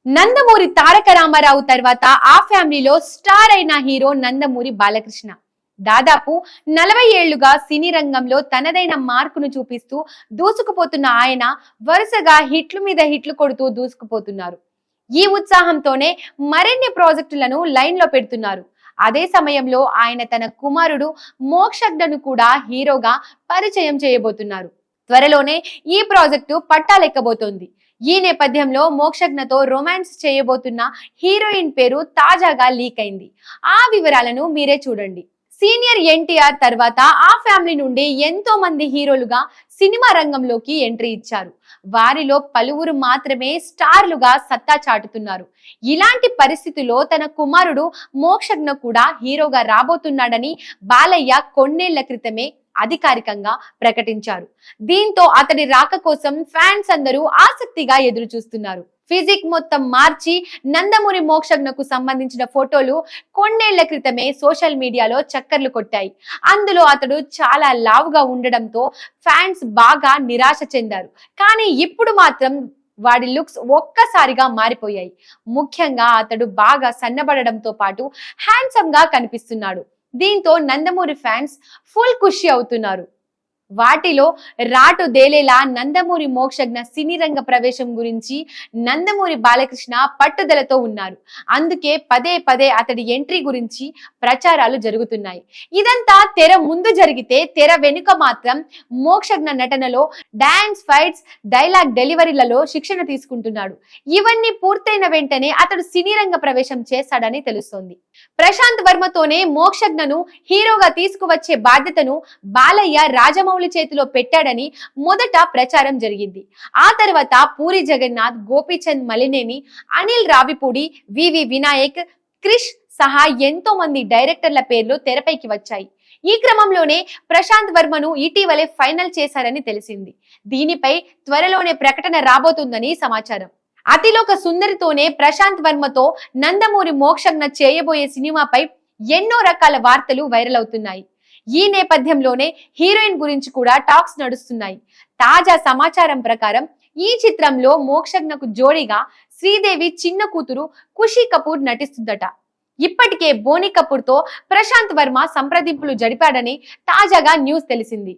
నందమూరి తారక రామారావు తర్వాత ఆ ఫ్యామిలీలో స్టార్ అయిన హీరో నందమూరి బాలకృష్ణ. దాదాపు 40 ఏళ్లుగా సినీ రంగంలో తనదైన మార్కును చూపిస్తూ దూసుకుపోతున్న ఆయన వరుసగా హిట్లు మీద హిట్లు కొడుతూ దూసుకుపోతున్నారు. ఈ ఉత్సాహంతోనే మరిన్ని ప్రాజెక్టులను లైన్ లో పెడుతున్నారు. అదే సమయంలో ఆయన తన కుమారుడు మోక్షజ్ఞను కూడా హీరోగా పరిచయం చేయబోతున్నారు. త్వరలోనే ఈ ప్రాజెక్టు పట్టాలెక్కబోతోంది. ఈ నేపథ్యంలో మోక్షజ్ఞతో రొమాన్స్ చేయబోతున్న హీరోయిన్ పేరు తాజాగా లీక్ అయింది. ఆ వివరాలను మీరే చూడండి. సీనియర్ ఎన్టీఆర్ తర్వాత ఆ ఫ్యామిలీ నుండి ఎంతో మంది హీరోలుగా సినిమా రంగంలోకి ఎంట్రీ ఇచ్చారు. వారిలో పలువురు మాత్రమే స్టార్లుగా సత్తా చాటుతున్నారు. ఇలాంటి పరిస్థితుల్లో తన కుమారుడు మోక్షజ్ఞ కూడా హీరోగా రాబోతున్నాడని బాలయ్య కొన్నేళ్ల క్రితమే అధికారికంగా ప్రకటించారు. దీంతో అతడి రాక కోసం ఫ్యాన్స్ అందరూ ఆసక్తిగా ఎదురు చూస్తున్నారు. ఫిజిక్ మొత్తం మార్చి నందమూరి మోక్షజ్ఞకు సంబంధించిన ఫోటోలు కొన్నేళ్ల క్రితమే సోషల్ మీడియాలో చక్కర్లు కొట్టాయి. అందులో అతడు చాలా లావుగా ఉండడంతో ఫ్యాన్స్ బాగా నిరాశ చెందారు. కానీ ఇప్పుడు మాత్రం వాడి లుక్స్ ఒక్కసారిగా మారిపోయాయి. ముఖ్యంగా అతడు బాగా సన్నబడడంతో పాటు హ్యాండ్సమ్ గా కనిపిస్తున్నాడు. దీంతో నందమూరి ఫ్యాన్స్ ఫుల్ ఖుషి అవుతున్నారు. వాటిలో రాటు దేలేలా నందమూరి మోక్షజ్ఞ సినీ రంగ ప్రవేశం గురించి నందమూరి బాలకృష్ణ పట్టుదలతో ఉన్నారు. అందుకే పదే పదే అతడి ఎంట్రీ గురించి ప్రచారాలు జరుగుతున్నాయి. ఇదంతా తెర ముందు జరిగితే తెర వెనుక మాత్రం మోక్షజ్ఞ నటనలో డాన్స్, ఫైట్స్, డైలాగ్ డెలివరీలలో శిక్షణ తీసుకుంటున్నాడు. ఇవన్నీ పూర్తయిన వెంటనే అతడు సినీ రంగ ప్రవేశం చేస్తాడని తెలుస్తోంది. ప్రశాంత్ వర్మతోనే మోక్షజ్ఞను హీరోగా తీసుకువచ్చే బాధ్యతను బాలయ్య రాజమౌళి చేతిలో పెట్టాడని మొదట ప్రచారం జరిగింది. ఆ తర్వాత పూరి జగన్నాథ్, గోపీచంద్ మలినేని, అనిల్ రావిపూడి, వివి వినాయక్, క్రిష్ సహా ఎంతో మంది డైరెక్టర్ల పేర్లు తెరపైకి వచ్చాయి. ఈ క్రమంలోనే ప్రశాంత్ వర్మను ఇటీవలే ఫైనల్ చేశారని తెలిసింది. దీనిపై త్వరలోనే ప్రకటన రాబోతుందని సమాచారం. అతిలోక సుందరితోనే ప్రశాంత్ వర్మతో నందమూరి మోక్షజ్ఞ చేయబోయే సినిమాపై ఎన్నో రకాల వార్తలు వైరల్ అవుతున్నాయి. ఈ నేపథ్యంలోనే హీరోయిన్ గురించి కూడా టాక్స్ నడుస్తున్నాయి. తాజా సమాచారం ప్రకారం ఈ చిత్రంలో మోక్షజ్ఞకు జోడీగా శ్రీదేవి చిన్న కూతురు ఖుషీ కపూర్ నటిస్తుందట. ఇప్పటికే బోనీ కపూర్ తో ప్రశాంత్ వర్మ సంప్రదింపులు జరిపాడని తాజాగా న్యూస్ తెలిసింది.